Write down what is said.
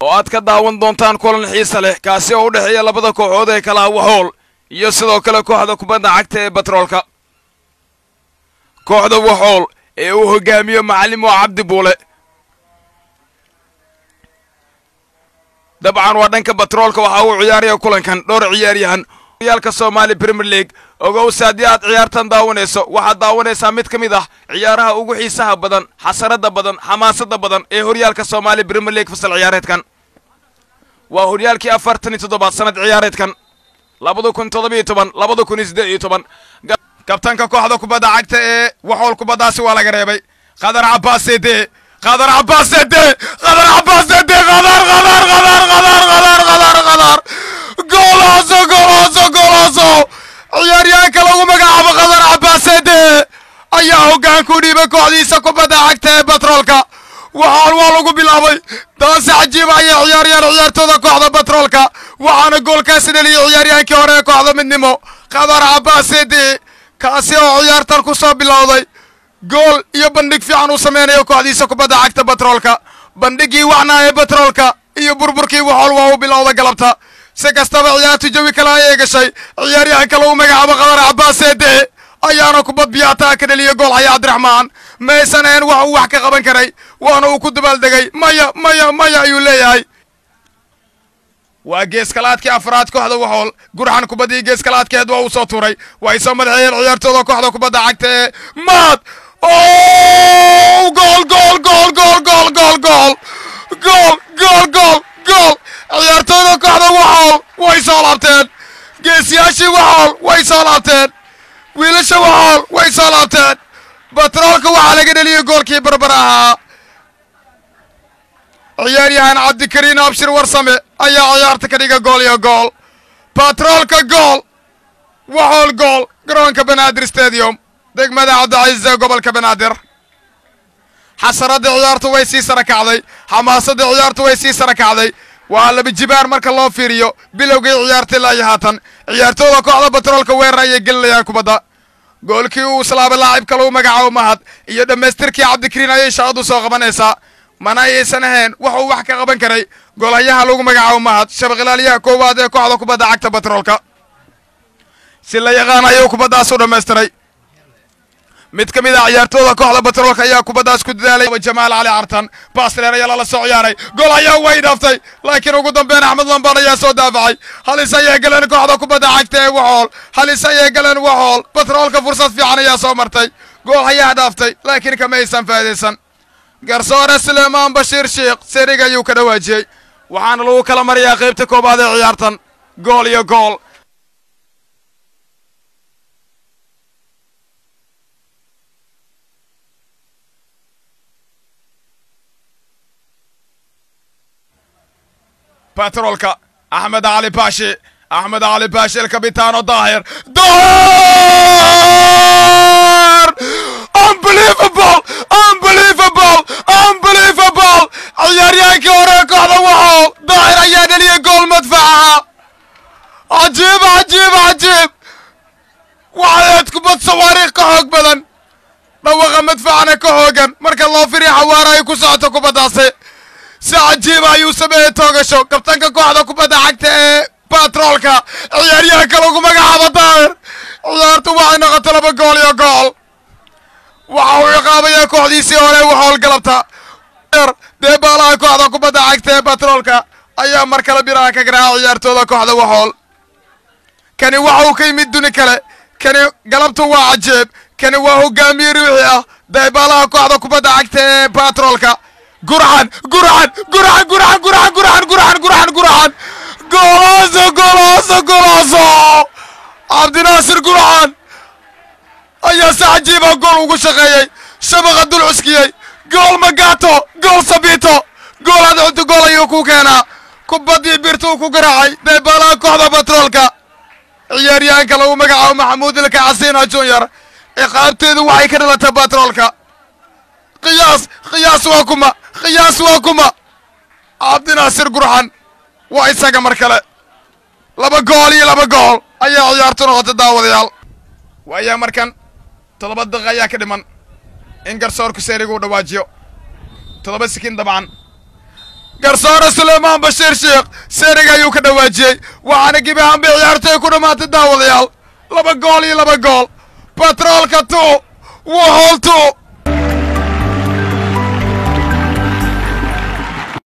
oo aad ka daawan doontaan kulan xiisa leh kaasi oo u dhexeeya labada kooxood ee kala Waxool iyo sidoo kale kooxda kubadda cagta ee Batroolka. kooxda Waxool ee uu hogaamiyo macallin Cabdi Buule dabcan waa dhanka Batroolka waxa uu ciyaaraya kulankan dhowr ciyaaryahan horyaalka Soomaali Premier League ogow saadiyaad ciyaartan daawanayso waxa daawanaysa mid kamid ah ciyaaraha ugu xiisaha badan xasarada badan xamaasada badan ee horyaalka Soomaali Premier League fasal ciyaareedkan waa horyaalkii 47 sanad ciyaareedkan 2017 2018 kabtanka kooxda kubadda cagta ee Waxool kubaddaasi waa laga reebay Qadar Cabbaas Sede Qadar golazo ciyaaryahanka lagu magacaabo Qadar Cabbaas Sede ayaa hoggaan ku dhiibay kooxdiisa kubadda cagta ee Batroolka. Waxool waa lagu bilaabay taasi cajiib ah ciyaartooda kooxda Batroolka waxaana goolkaasi dhaliyay ciyaaryahankii hore ee kooxda Midnimo Qadar Cabbaas Sede kaasi oo ciyaartan ku soo bilowday gool iyo bandhig fiican uu sameeyo kooxdiisa kubadda cagta Batroolka. bandhigii waxna ee Batroolka iyo burburkii Waxool waa uu bilowday galabta si kastaba ciyaartu jawi kala ay gashay ciyaaryahanka lagu magacaabo Qadar Cabbaas Sede ayaana kubad biyaata ka dhaliyay gool Haya Cabdiraxmaan meesaneen waxa uu wax ka qaban karay waana uu ku dabaaldegay maya ayuu leeyahay. waa geeskalaadkii afraad kooxda Waxool gurxan kubadii geeskalaadkeed waa uu soo tuuray way soo madaxayeen ciyaartooda kooxda kubadda cagta ee Maad gool ciyaartooda kooxda Waxool way soo laabteen geesiyaashii Waxool way soo laabteen wiilasha Waxool way soo laabteen Batroolka waxaa laga dhaliyay goolkii barbaraha ciyaaryahan Cabdikariin Abshir Warsame ayaa ciyaarta ka dhigay gool iyo gool Batroolka gool Waxool gool garoonka Banaadir Stadium degmada Cabdicasiis ee gobolka Banaadir. xasarada ciyaartu way sii sarakacday xamaasada ciyaartu way sii sarakacday waa laba jibaar marka loo fiiriyo bilowgii ciyaarta ilaa haatan ciyaartooda kooxda Batroolka weerar ay gelinayaan kubadda goolkii uu islaaba laacibka lagu magacaabo Mahad iyo dhameystirkii Cabdikariin ayay shaqadu soo qabanaysaa mana aysan ahayn wuxuu wax ka qaban karay goolayaha lagu magacaabo Mahad shabaqlaaliyaha koowaad ee kooxda kubadda cagta Batroolka si la yaqaan ayuu kubaddaas u dhameystiray. mid kamid ah ciyaartooda kooxda Batroolka ayaa kubaddaas ku dadaalay Jamaal Ali Artan baasleer ayaa la soo ciyaaray gool ayaa way dhaaftay laakiin ugu dambeyn Axmed Lambar ayaa soo daafacay halis ayay galeen kooxda kubadda cagta ee Waxool halis ayay galeen Waxool Batroolka fursad fiican ayaa soo martay gool ayaa dhaaftay laakiin kama aysan faa'iideysan garsoore Sulaymaan Bashiir Sheekh seriga ayuu ka dhawaajiyay waxaana lagu kala mariyaa qaybta koobaad ee ciyaartan gool iyo gool. Batroolka Ahmed Ali Baashi el capitano Daahir unbelievable ciyaaryahankii hore kooxda Waxool Daahir ayaa dhaliyay gool madfaca cajiib waxaad kubad sawaariikh ka xoog badan dhawaqa madfacana ka hoogan marka loo fiiriyo xawaara ay ku socoto kubaddaasi si cajiib ayuu sameeyay toogasho kabtanka kooxda kubadda cagta ee Batroolka ciyaaryahanka lagu magacaabo Daahir ciyaartu waxay noqotay 2 gool iyo gool waxa uu qaabaya kooxdiisii hore Waxool galabta deebaalaha kooxda kubadda cagta ee Batroolka ayaa mar kale biraha ka garaacay ciyaartooda kooxda Waxool kani waxa uu ka yimid duni kale kani galabtu waa cajiib kani waa hogaamiye ruuxi ah deebaalaha kooxda kubadda cagta ee Batroolka gurxan golazo Cabdinaasir gurxan ayaa si cajiiba gool ugu shaqeeyay shabaqa dul cuskiyay gool Magato gool Sabito gool adcuntu gool ayuu ku keenaa kubaddii birtuu ku garaacay deebaalaha kooxda Batroolka ciyaaryahanka lagu magacaabo Maxamuud Ilka Casiina Junior ciqaabteedu waxay ka dhalatay Batroolka qiyaas waa kuma Cabdinaasir gurxan waa isaga mar kale 2 gool iyo 2 gool ayaa ciyaartu noqotay daawadayaal waayaa markan 7 daqiiqo ayaa ka dhiman in garsoorku seerigu dhawaajiyo 7 sekin dabcan garsoore Sulaymaan Bashiir Sheekh seeriga ayuu ka dhawaajiyey waxaana gebi ahaanba ciyaartay ku dhammaatay daawadayaal 2 gool iyo 2 gool batroolka 2 Wuxuul 2